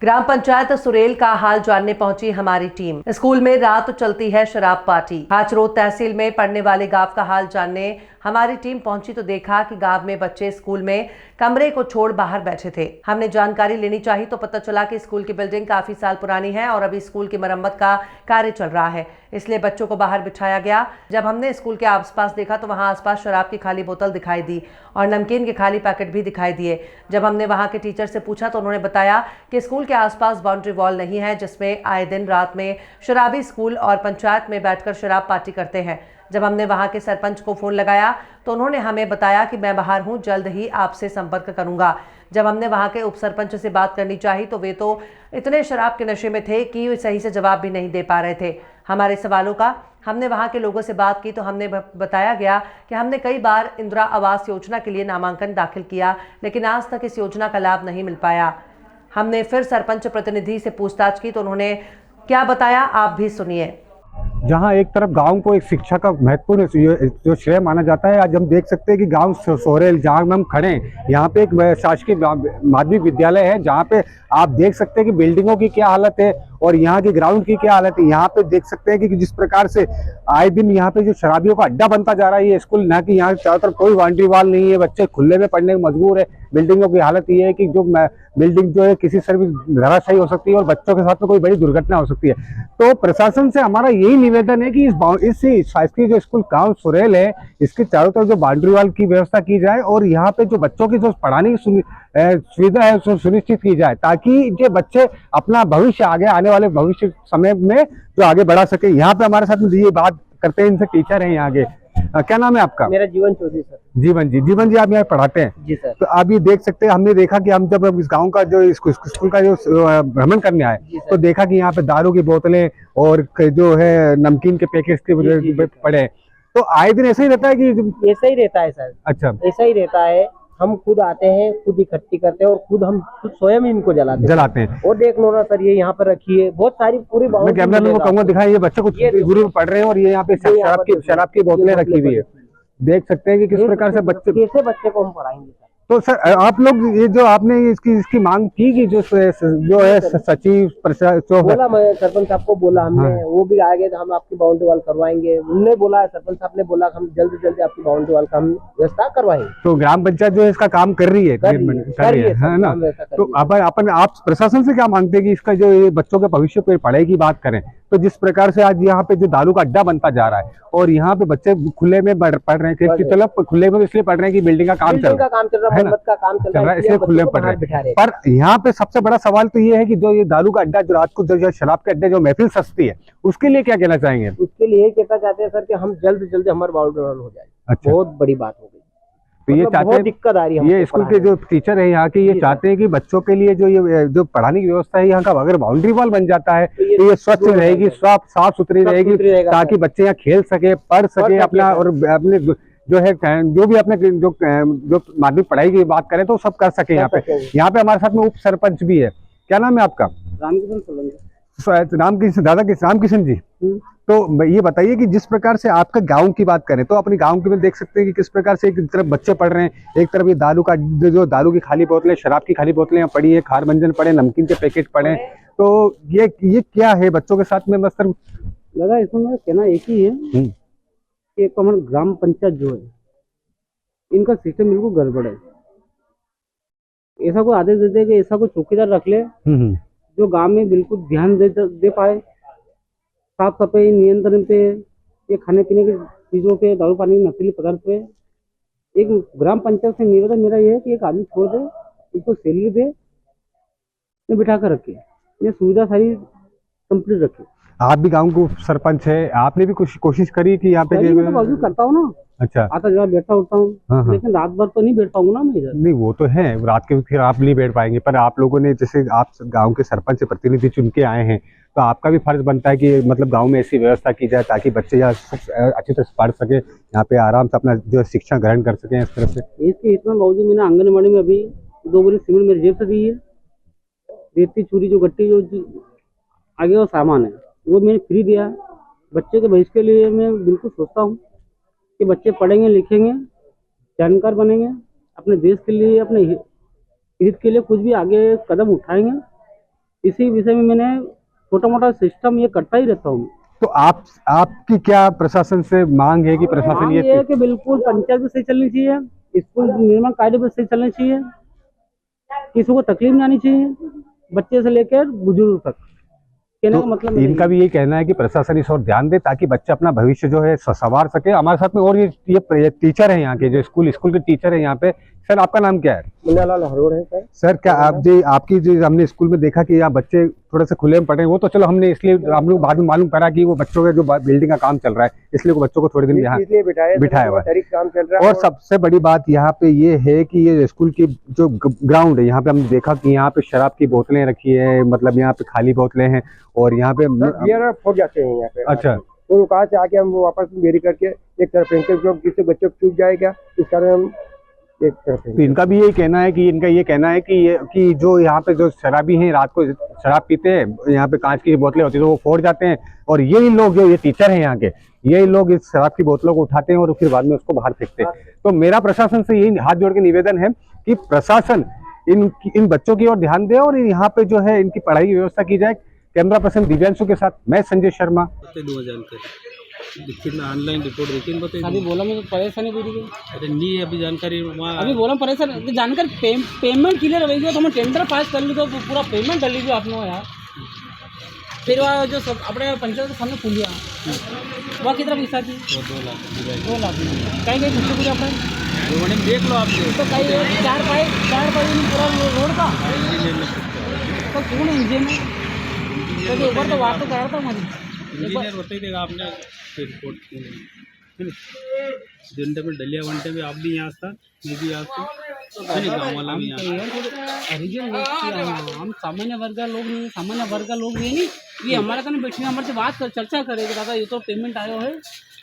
ग्राम पंचायत सुरेल का हाल जानने पहुंची हमारी टीम। स्कूल में रात चलती है शराब पार्टी। हाचरोद तहसील में पढ़ने वाले गांव का हाल जानने हमारी टीम पहुंची तो देखा कि गांव में बच्चे स्कूल में कमरे को छोड़ बाहर बैठे थे। हमने जानकारी लेनी चाही तो पता चला कि स्कूल की बिल्डिंग काफी साल पुरानी है और अभी स्कूल की मरम्मत का कार्य चल रहा है, इसलिए बच्चों को बाहर बिठाया गया। जब हमने स्कूल के आसपास देखा तो वहां आसपास शराब की खाली बोतल दिखाई दी और नमकीन के खाली पैकेट भी दिखाई दिए। जब हमने वहां के टीचर से पूछा तो उन्होंने बताया कि स्कूल के आसपास बाउंड्री वॉल नहीं है, जिसमें आए दिन रात में शराबी स्कूल और पंचायत में बैठकर शराब पार्टी करते हैं। जब हमने वहां के सरपंच को फोन लगाया तो उन्होंने हमें बताया कि मैं बाहर हूं, जल्द ही आपसे संपर्क करूंगा। जब हमने वहां के उप सरपंच से बात करनी चाही तो वे तो इतने शराब के नशे में थे कि सही से जवाब भी नहीं दे पा रहे थे हमारे सवालों का। हमने वहां के लोगों से बात की तो हमने बताया गया कि हमने कई बार इंदिरा आवास योजना के लिए नामांकन दाखिल किया, लेकिन आज तक इस योजना का लाभ नहीं मिल पाया। हमने फिर सरपंच प्रतिनिधि से पूछताछ की तो उन्होंने क्या बताया, आप भी सुनिए। जहां एक तरफ गांव को एक शिक्षा का महत्वपूर्ण जो श्रेय माना जाता है, आज हम देख सकते हैं कि गांव सोरेल जहां हम खड़े हैं, यहाँ पे एक शासकीय माध्यमिक विद्यालय है, जहां पे आप देख सकते हैं कि बिल्डिंगों की क्या हालत है और यहाँ की ग्राउंड की क्या हालत है। यहाँ पे देख सकते हैं कि जिस प्रकार से आए दिन यहाँ पे जो शराबियों का अड्डा बनता जा रहा है ये स्कूल, ना कि यहाँ चारों तरफ कोई बाउंड्री वॉल नहीं है, बच्चे खुले में पढ़ने को मजबूर है। बिल्डिंगों की हालत ये है कि जो बिल्डिंग जो है किसी से भी धराशायी हो सकती है और बच्चों के साथ में कोई बड़ी दुर्घटना हो सकती है। तो प्रशासन से हमारा यही निवेदन है कि इस शासकीय जो स्कूल गांव सुरेल है, इसके चारों तरफ जो बाउंड्री वॉल की व्यवस्था की जाए और यहाँ पे जो बच्चों की जो पढ़ाने की सुविधा है उसको सुनिश्चित की जाए, ताकि ये बच्चे अपना भविष्य आगे आने वाले भविष्य समय में जो आगे बढ़ा सके। यहाँ पे हमारे साथ में ये बात करते हैं, इनसे टीचर हैं यहाँ के। क्या नाम है आपका? मेरा जीवन चौधरी सर। जीवन जी आप यहाँ पढ़ाते हैं? जी सर। तो आप ये देख सकते हैं, हमने देखा कि हम जब इस गांव का जो स्कूल का जो भ्रमण करने आए तो देखा कि यहाँ पे दारू की बोतलें और जो है नमकीन के पैकेट्स के पड़े। तो आए दिन ऐसा ही रहता है कि ऐसा ही रहता है सर। अच्छा, ऐसा ही रहता है। हम खुद आते हैं, खुद इकट्ठी करते हैं और खुद स्वयं ही इनको जलाते हैं। और देख लो ना सर, ये यहाँ पर रखी है बहुत सारी पूरी मैं कैमरा मैन को कहूंगा दिखाएं, ये बच्चे कुछ गुरु में पढ़ रहे हैं और ये यहाँ पे शराब की बोतलें रखी हुई है। देख सकते हैं कि किस प्रकार से बच्चे को हम पढ़ाएंगे। तो सर आप लोग ये जो आपने इसकी मांग की कि जो है सचिव बोला, मैं सरपंच साहब को बोला हमने। हाँ। वो भी आ गए तो हम आपकी बाउंड्री वॉल करवाएंगे। उन्होंने बोला, सरपंच साहब ने बोला हम जल्द से जल्द आपकी बाउंड्री वॉल का हम व्यवस्था करवाएंगे। तो ग्राम पंचायत जो है इसका काम कर रही है ना? तो अपन आप प्रशासन से क्या मांगते हैं कि इसका जो ये बच्चों के भविष्य पे पढ़ाई की बात करें तो जिस प्रकार से आज यहाँ पे जो दारू का अड्डा बनता जा रहा है और यहाँ पे बच्चे खुले में पढ़ रहे हैं, मतलब खुले में इसलिए पढ़ रहे हैं कि बिल्डिंग का काम चल रहा है, इसलिए खुले में पढ़ रहे हैं। पर यहाँ पे सबसे बड़ा सवाल तो ये है कि जो ये दारू का अड्डा, जो रात को जो शराब के अड्डे जो महफिल सस्ती है, उसके लिए क्या कहना चाहेंगे? उसके लिए कहना चाहते हैं सर कि हम जल्द से जल्द हमारे बाउंड्री वॉल हो जाए। अच्छा। बहुत बड़ी बात हो गई। तो ये चाहते हैं, दिक्कत आ रही है, ये स्कूल के जो टीचर है यहाँ के, ये चाहते हैं कि बच्चों के लिए जो पढ़ाने की व्यवस्था है यहाँ का, अगर बाउंड्री वॉल बन जाता है तो ये स्वच्छ रहेगी, साफ सुथरी रहेगी, ताकि बच्चे यहाँ खेल सके, पढ़ सके अपना, और अपने जो है जो भी अपने जो माध्यमिक पढ़ाई की बात करें तो सब कर सके। यहाँ पे हमारे साथ में उप सरपंच भी है। क्या नाम है आपका? रामकिशन जी। तो ये बताइए कि जिस प्रकार से आपका गांव की बात करें तो अपने गांव के में देख सकते हैं कि किस प्रकार से एक तरफ बच्चे पढ़ रहे हैं, एक तरफ ये दारू की खाली बोतलें, शराब की खाली बोतलें यहाँ पड़ी है, खार मंजन पड़े, नमकीन के पैकेट पड़े। तो ये क्या है बच्चों के साथ में? मस्तर लगा इसमें कहना एक ही है कि एक हमारे ग्राम पंचायत जो है, इनका सिस्टम बिल्कुल गड़बड़ है। ऐसा कोई आदेश देते कि ऐसा कोई चौकीदार रख ले जो गांव में बिल्कुल ध्यान दे पाए, साफ सफाई नियंत्रण पे, ये खाने पीने की चीजों पे, दारू पानी की नशीले पदार्थ पे। एक ग्राम पंचायत से निवेदन मेरा ये है कि एक आदमी छोड़ दे, इसको सैलरी दे, बिठा कर रखे, ये सुविधा सारी कंप्लीट रखे। आप भी गांव को सरपंच है, आपने भी कुछ कोशिश करी कि यहाँ पे? तो करता हूँ ना। अच्छा। आता जब बैठा उठता हूँ। हाँ। लेकिन रात भर तो नहीं बैठ पाऊंगा ना मैं इधर। नहीं, वो तो है, रात के फिर आप नहीं बैठ पाएंगे, पर आप लोगों ने जैसे आप गांव के सरपंच से प्रतिनिधि चुन के आए हैं तो आपका भी फर्ज बनता है कि मतलब गांव में ऐसी व्यवस्था की जाए ताकि बच्चे यहाँ अच्छी तरह से पढ़ सके, यहाँ पे आराम से अपना जो शिक्षा ग्रहण कर सके। इस तरह से इसके इतना बावजूद मैंने आंगनबाड़ी में अभी 2 बोरी सीमेंट मेरी जेब से दी है। रेती चूरी जो गट्टी जो आगे वो सामान है वो मैंने फ्री दिया। बच्चे के भविष्य के लिए मैं बिल्कुल सोचता हूँ कि बच्चे पढ़ेंगे, लिखेंगे, जानकार बनेंगे, अपने देश के लिए, अपने हित के लिए कुछ भी आगे कदम उठाएंगे इसी विषय में मैंने छोटा मोटा सिस्टम ये करता ही रहता हूँ। तो आपकी क्या प्रशासन से मांग है कि प्रशासन हाँ, ये है कि बिल्कुल पंचायत भी सही चलनी चाहिए, स्कूल निर्माण कार्य भी सही चलना चाहिए, किसी को तकलीफ नहीं आनी चाहिए, बच्चे से लेकर बुजुर्ग तक। कहने का मतलब इनका भी यही कहना है कि प्रशासन इस ओर ध्यान दे ताकि बच्चा अपना भविष्य जो है संवार सके। हमारे साथ में और ये टीचर है यहाँ के, जो स्कूल के टीचर है यहाँ पे। सर, आपका नाम क्या है? मुन्नालाल हरोड़ है सर। सर, क्या आपकी जो हमने स्कूल में देखा कि यहाँ बच्चे थोड़े से खुले में पढ़े, वो तो चलो हमने इसलिए हम लोग बाद में मालूम करा कि वो बच्चों के जो बिल्डिंग का काम चल रहा है, इसलिए वो बच्चों को थोड़े दिन यहाँ बिठाया हुआ है। काम चल रहा है। और सबसे बड़ी बात यहाँ पे ये है कि ये स्कूल की जो ग्राउंड है, यहाँ पे हमने देखा कि यहाँ पे शराब की बोतलें रखी है, मतलब यहाँ पे खाली बोतलें हैं और यहाँ पे फट जाते हैं यहाँ पे। अच्छा, तो कहा से आके हम वापस बेरी करके एक तरफ फेंकते, जो जिससे बच्चों को चूक जाएगा, इस कारण हम एक तरफ। तो इनका भी यही कहना है कि जो यहाँ पे जो शराबी हैं रात को शराब पीते हैं, यहाँ पे कांच की बोतलें होती है तो वो फोड़ जाते हैं, और यही लोग जो ये टीचर हैं यहाँ के, यही लोग इस शराब की बोतलों को उठाते हैं और फिर बाद में उसको बाहर फेंकते हैं। तो मेरा प्रशासन से यही हाथ जोड़ के निवेदन है कि प्रशासन इन बच्चों की ओर ध्यान दे और यहाँ पे जो है इनकी पढ़ाई की व्यवस्था की जाए। कैमरा पर्सन दिव्यांशु के साथ मैं संजय शर्मा। लिखित में ऑनलाइन रिपोर्ट देखिए बताइए। अभी बोला मैं परेशानी पूरी गई। अरे नहीं, अभी जानकारी वहाँ अभी बोला परेशान जानकारी पेमेंट क्लियर हो गई, तो हम टेंडर पास कर ली तो पूरा पेमेंट कर लीजिए आप लोग यार। फिर वह जो सब अपने पंचायत के सामने खुल गया, वहाँ कितना पैसा थी? 2 लाख। 2 लाख कहीं कहीं पूछते पूरे अपने मैडम देख लो आप, तो कहीं 4 पाई पूरा रोड का तो कौन इंजन है? तो एक बार तो बात तो कर रहा था हमारी इंजीनियर होते ही देगा आपने रिपोर्ट घंटे में डलिया घंटे में आप भी यहाँ था, मैं भी यहाँ था, गाँव वाला भी यहाँ। हम सामान्य वर्ग का लोग नहीं, सामान्य वर्ग का लोग नहीं, ये हमारे कने बैठे हमारे से बात कर चर्चा करेगा, दादा ये तो पेमेंट आयो है,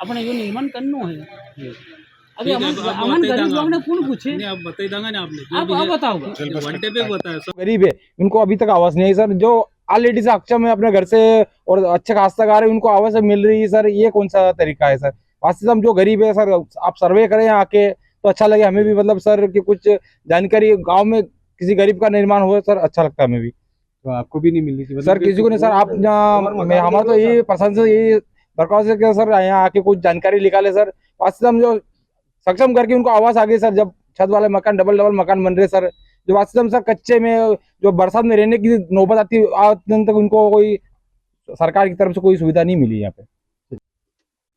अपने ये निर्माण करना है। अभी अमन गरीब लोग ने कौन पूछे? आप बताई देंगे ना आपने, आप बताओ। घंटे पे बताया सब गरीब है, उनको अभी तक आवाज नहीं है सर। जो ऑलरेडी से अक्षम है अपने घर से और अच्छे काश्तकार है, उनको आवाज मिल रही है सर। ये कौन सा तरीका है सर? वास्तव में जो गरीब है सर, आप सर्वे करें आके तो अच्छा लगे हमें भी, मतलब सर कि कुछ जानकारी गांव में किसी गरीब का निर्माण हो सर, अच्छा लगता है हमें भी। तो आपको भी नहीं मिल रही थी सर? किसी को नहीं सर। आप हमारा तो यही प्रशासन से यही दरख्वास्त है कि सर यहाँ आके कुछ जानकारी निकाले सर। वास्तव में जो सक्षम करके उनको आवाज आ गई सर, जब छत वाले मकान डबल मकान बन रहे सर, जो वास्तव में सर कच्चे में जो बरसात में रहने की नौबत आती है, आज दिन तक उनको कोई सरकार की तरफ से कोई सुविधा नहीं मिली यहाँ पे।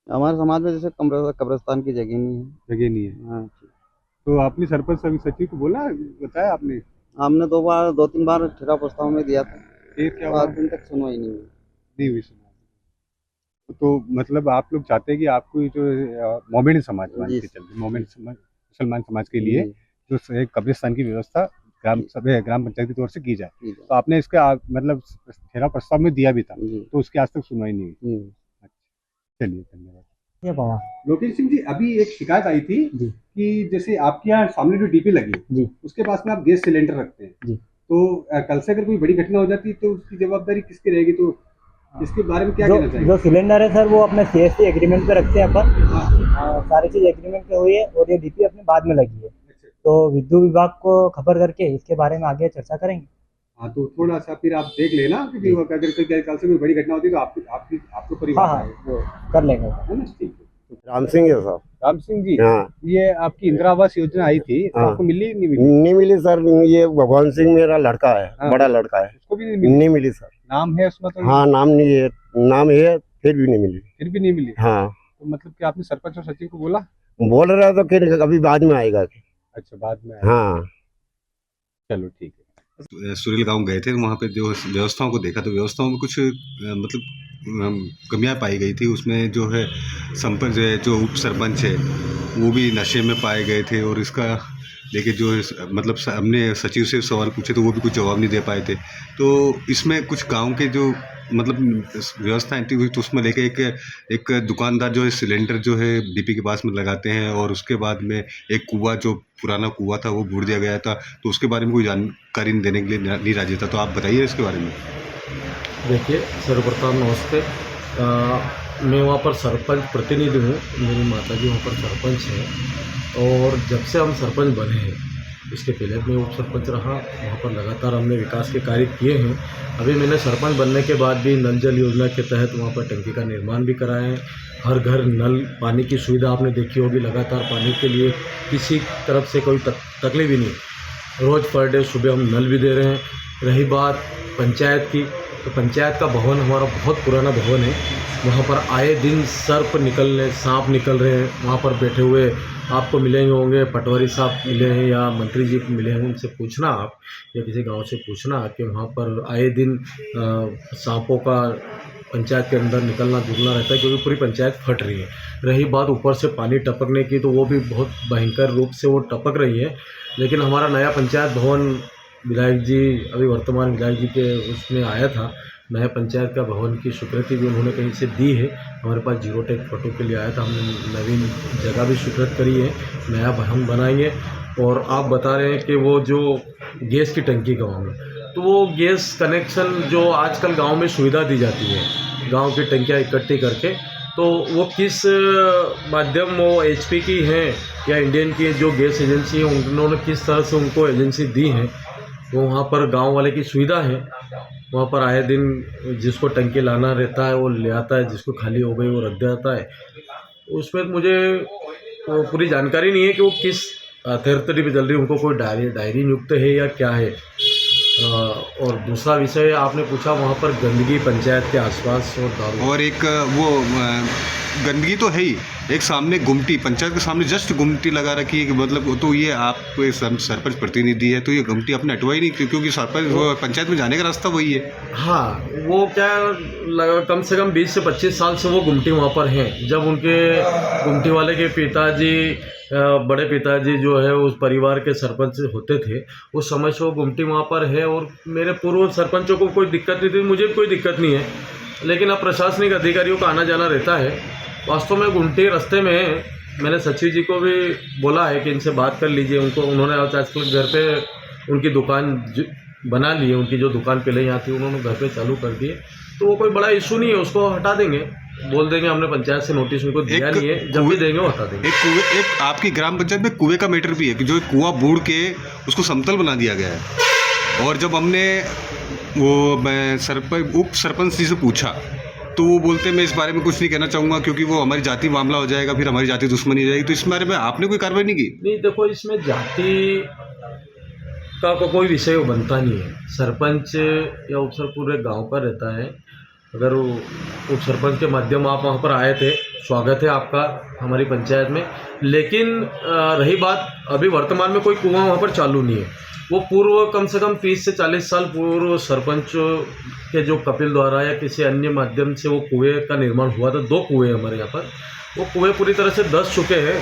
हमारे समाज में जैसे कब्रिस्तान की जगह नहीं है। हाँ, तो आपने सरपंच सचिव को बोला, बताया आपने? हमने 2-3 बार ठेका प्रस्ताव में दिया था, फिर क्या हुआ? आज दिन तक सुनवाई नहीं हुई। तो मतलब आप लोग चाहते हैं कि आपको जो मोमेंट समाज के चलते, मुसलमान समाज के लिए जो कब्रिस्तान की व्यवस्था ग्राम पंचायत की तौर से की जाए, तो आपने इसका मतलब ठेका प्रस्ताव में दिया भी था, तो उसकी आज तक सुनवाई नहीं हुई। चलिए, धन्यवाद। लोकेश सिंह जी, अभी एक शिकायत आई थी कि जैसे आपके यहाँ सामने जो डीपी लगी उसके पास में आप गैस सिलेंडर रखते हैं, तो कल से अगर कोई बड़ी घटना हो जाती तो उसकी जवाबदारी किसकी रहेगी? तो इसके बारे में क्या कहना चाहिए? जो सिलेंडर है सर, वो अपने CST एग्रीमेंट पे रखते हैं अपन। सारी चीज एग्रीमेंट पे हुई है और ये डीपी अपने बाद में लगी है, तो विद्युत विभाग को खबर करके इसके बारे में आगे चर्चा करेंगे। हाँ, तो थोड़ा सा फिर आप देख लेना, क्योंकि अगर कल से कोई बड़ी घटना होती है तो आपको परिवार वो कर लेंगे, है ना? ठीक है। राम सिंह है साहब। राम सिंह जी, हाँ, ये आपकी इंदिरा आवास योजना आई थी, तो आपको मिली नहीं मिली? नहीं मिली सर। ये भगवान सिंह मेरा लड़का है, बड़ा लड़का है, उसको भी नहीं मिली सर। नाम है उसमें तो? हाँ, नाम नहीं है, नाम है, फिर भी नहीं मिली। फिर भी नहीं मिली? हाँ। तो मतलब कि आपने सरपंच और सचिव को बोला? बोल रहा तो फिर अभी बाद में आएगा। अच्छा, बाद में आएगा। हाँ, चलो ठीक है। सुरेल गांव गए थे, वहाँ पे जो व्यवस्थाओं को देखा तो व्यवस्थाओं में कुछ मतलब कमियां पाई गई थी। उसमें जो है संपंच जो उप सरपंच है वो भी नशे में पाए गए थे, और इसका लेके जो मतलब हमने सचिव से सवाल पूछे तो वो भी कुछ जवाब नहीं दे पाए थे। तो इसमें कुछ गांव के जो मतलब व्यवस्थाएं थी तो उसमें लेके एक दुकानदार जो है सिलेंडर जो है डीपी के पास में लगाते हैं, और उसके बाद में एक कुआं जो पुराना कुआं था वो बूढ़ दिया गया था, तो उसके बारे में कोई जानकारी देने के लिए नहीं राजी था। तो आप बताइए इसके बारे में। देखिए, सर्वप्रथम नमस्ते। मैं वहाँ पर सरपंच प्रतिनिधि हूँ, मेरी माताजी वहाँ पर सरपंच है, और जब से हम सरपंच बने हैं इसके पहले मैं उप सरपंच रहा, वहाँ पर लगातार हमने विकास के कार्य किए हैं। अभी मैंने सरपंच बनने के बाद भी नल जल योजना के तहत वहाँ पर टंकी का निर्माण भी कराया है। हर घर नल पानी की सुविधा आपने देखी होगी, लगातार पानी के लिए किसी तरफ से कोई तकलीफ ही नहीं। रोज़ पर डे सुबह हम नल भी दे रहे हैं। रही बात पंचायत की, तो पंचायत का भवन हमारा बहुत पुराना भवन है। वहाँ पर आए दिन सांप निकल रहे हैं। वहाँ पर बैठे हुए आपको मिलेंगे होंगे, पटवारी साहब मिले हैं या मंत्री जी मिले हैं, उनसे पूछना आप या किसी गांव से पूछना कि वहाँ पर आए दिन सांपों का पंचायत के अंदर निकलना जुगना रहता है, क्योंकि पूरी पंचायत फट रही है। रही बात ऊपर से पानी टपकने की, तो वो भी बहुत भयंकर रूप से वो टपक रही है। लेकिन हमारा नया पंचायत भवन विधायक जी, अभी वर्तमान विधायक जी के उसमें आया था, नया पंचायत का भवन की स्वीकृति भी उन्होंने कहीं से दी है। हमारे पास जीरो टेक फोटो के लिए आया था, हमने नवीन जगह भी स्वीकृत करी है, नया भवन बनाएंगे। और आप बता रहे हैं कि वो जो गैस की टंकी गाँव में, तो वो गैस कनेक्शन जो आजकल गांव में सुविधा दी जाती है, गांव की टंकियां इकट्ठी करके, तो वो किस माध्यम, वो HP की हैं या इंडियन की जो गैस एजेंसी है, उन्होंने किस तरह से उनको एजेंसी दी है, वो वहाँ पर गांव वाले की सुविधा है। वहाँ पर आए दिन जिसको टंकी लाना रहता है वो ले आता है, जिसको खाली हो गई वो रख देता है। उसमें मुझे पूरी जानकारी नहीं है कि वो किस अथॉरिटी पे चल रही है, उनको कोई डायरी नियुक्त है या क्या है। और दूसरा विषय आपने पूछा, वहाँ पर गंदगी पंचायत के आसपास और दारू, और एक वो गंदगी तो है ही, एक सामने गुमटी, पंचायत के सामने जस्ट गुमटी लगा रखी है कि मतलब तो ये आप सरपंच प्रतिनिधि है तो ये गुमटी आपने हटवाई नहीं, क्योंकि सरपंच वो पंचायत में जाने का रास्ता वही है। हाँ, वो क्या कम से कम 20 से 25 साल से वो गुमटी वहाँ पर हैं। जब उनके गुमटी वाले के पिताजी, बड़े पिताजी जो है उस परिवार के सरपंच होते थे, उस समय से वो गुमटी वहाँ पर है। और मेरे पूर्व सरपंचों को कोई दिक्कत नहीं थी, मुझे भी कोई दिक्कत नहीं है, लेकिन अब प्रशासनिक अधिकारियों का आना जाना रहता है। वास्तव में गुमटी रास्ते में है। मैंने सचिव जी को भी बोला है कि इनसे बात कर लीजिए, उनको उन्होंने आजकल घर पे उनकी दुकान बना ली है, उनकी जो दुकान पहले यहाँ थी उन्होंने घर पे चालू कर दी है, तो वो कोई बड़ा इशू नहीं है, उसको हटा देंगे, बोल देंगे हमने पंचायत से नोटिस उनको दिया नहीं है, जब भी देंगे वो हटा देंगे। एक आपकी ग्राम पंचायत में कुएं का मैटर भी है कि जो कुआं बूढ़ के उसको समतल बना दिया गया है। और जब हमने उप सरपंच जी से पूछा तो वो बोलते मैं इस बारे में कुछ नहीं कहना चाहूँगा, क्योंकि वो हमारी जाति मामला हो जाएगा, फिर हमारी जाति दुश्मनी हो जाएगी। तो इस बारे में आपने कोई कार्रवाई नहीं की? नहीं, देखो इसमें जाति का कोई विषय बनता नहीं है। सरपंच या उप सरपंच पूरे गाँव पर रहता है। अगर उप सरपंच के माध्यम आप वहाँ पर आए थे, स्वागत है आपका हमारी पंचायत में। लेकिन रही बात, अभी वर्तमान में कोई कुआं वहाँ पर चालू नहीं है। वो पूर्व कम से कम 30 से 40 साल पूर्व सरपंच के जो कपिल द्वारा या किसी अन्य माध्यम से वो कुएं का निर्माण हुआ था। 2 कुएं हमारे यहाँ पर, वो कुएं पूरी तरह से धंस चुके हैं,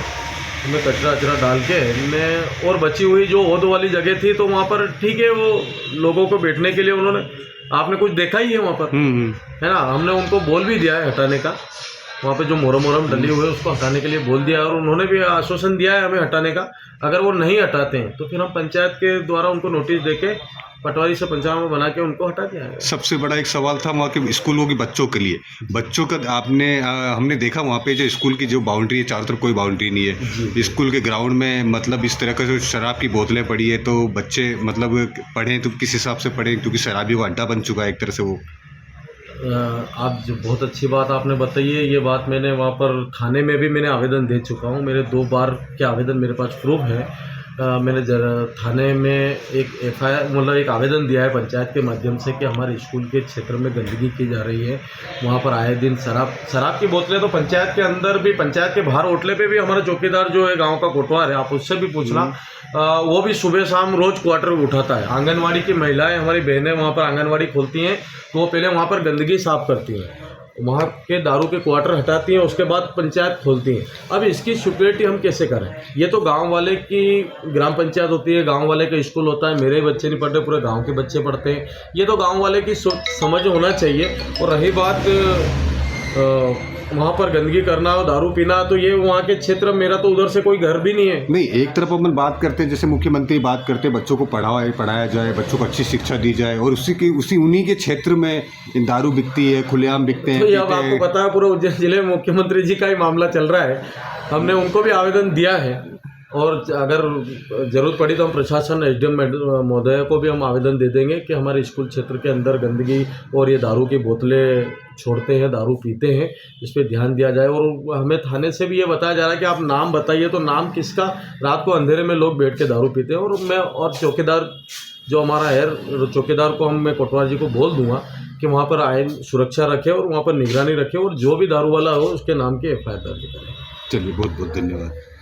उनमें कचरा अचरा डाल के इनमें। और बची हुई जो ओद वाली जगह थी, तो वहाँ पर ठीक है, वो लोगों को बैठने के लिए उन्होंने, आपने कुछ देखा ही है वहाँ पर, है ना, हमने उनको बोल भी दिया है हटाने का। वहाँ पे जो मोरम डली हुई है उसको हटाने के लिए बोल दिया, और उन्होंने भी आश्वासन दिया है हमें हटाने का। अगर वो नहीं हटाते हैं तो फिर हम पंचायत के द्वारा उनको नोटिस देके पटवारी से पंचांग बना के उनको हटा दिया है। सबसे बड़ा एक सवाल था वहाँ के स्कूलों के बच्चों के लिए, बच्चों का हमने देखा वहाँ पे जो स्कूल की जो बाउंड्री है, चारों तरफ कोई बाउंड्री नहीं है। स्कूल के ग्राउंड में मतलब इस तरह का जो शराब की बोतलें पड़ी है, तो बच्चे मतलब पढ़ें तो किस हिसाब से पढ़ें, क्योंकि शराबियों का अड्डा बन चुका है एक तरह से वो। आप जो बहुत अच्छी बात आपने बताई है, ये बात मैंने वहाँ पर थाने में भी मैंने आवेदन दे चुका हूँ। मेरे 2 बार के आवेदन मेरे पास प्रूफ है। मैंने थाने में एक FIR मतलब एक आवेदन दिया है पंचायत के माध्यम से कि हमारे स्कूल के क्षेत्र में गंदगी की जा रही है। वहाँ पर आए दिन शराब की बोतलें, तो पंचायत के अंदर भी, पंचायत के बाहर होटले पे भी हमारा चौकीदार जो है गांव का कोटवार है, आप उससे भी पूछना, वो भी सुबह शाम रोज़ क्वार्टर उठाता है। आंगनवाड़ी की महिलाएं, हमारी बहनें वहाँ पर आंगनवाड़ी खोलती हैं, तो वो पहले वहाँ पर गंदगी साफ़ करती हैं, वहाँ के दारू के क्वार्टर हटाती हैं, उसके बाद पंचायत खोलती हैं। अब इसकी सिक्योरिटी हम कैसे करें? ये तो गांव वाले की ग्राम पंचायत होती है, गांव वाले का स्कूल होता है, मेरे बच्चे नहीं पढ़ते, पूरे गांव के बच्चे पढ़ते हैं। ये तो गांव वाले की समझ होना चाहिए। और रही बात वहाँ पर गंदगी करना और दारू पीना, तो ये वहाँ के क्षेत्र, मेरा तो उधर से कोई घर भी नहीं है। नहीं, एक तरफ अपन बात करते हैं, जैसे मुख्यमंत्री बात करते हैं बच्चों को पढ़ाया जाए, बच्चों को अच्छी शिक्षा दी जाए, और उन्हीं के क्षेत्र में दारू बिकती है, खुलेआम बिकते हैं। तो अब आपको पता है पूरे उज्जैन जिले में मुख्यमंत्री जी का ही मामला चल रहा है। हमने उनको भी आवेदन दिया है और अगर ज़रूरत पड़ी तो हम प्रशासन एसडीएम महोदय को भी हम आवेदन दे देंगे कि हमारे स्कूल क्षेत्र के अंदर गंदगी और ये दारू की बोतलें छोड़ते हैं, दारू पीते हैं, इस पर ध्यान दिया जाए। और हमें थाने से भी ये बताया जा रहा है कि आप नाम बताइए, तो नाम किसका? रात को अंधेरे में लोग बैठ के दारू पीते हैं। और चौकीदार जो हमारा है, चौकीदार को मैं कोटवार जी को बोल दूंगा कि वहाँ पर आयन सुरक्षा रखे और वहाँ पर निगरानी रखे और जो भी दारू वाला हो उसके नाम की FIR दर्ज करें। चलिए, बहुत बहुत धन्यवाद।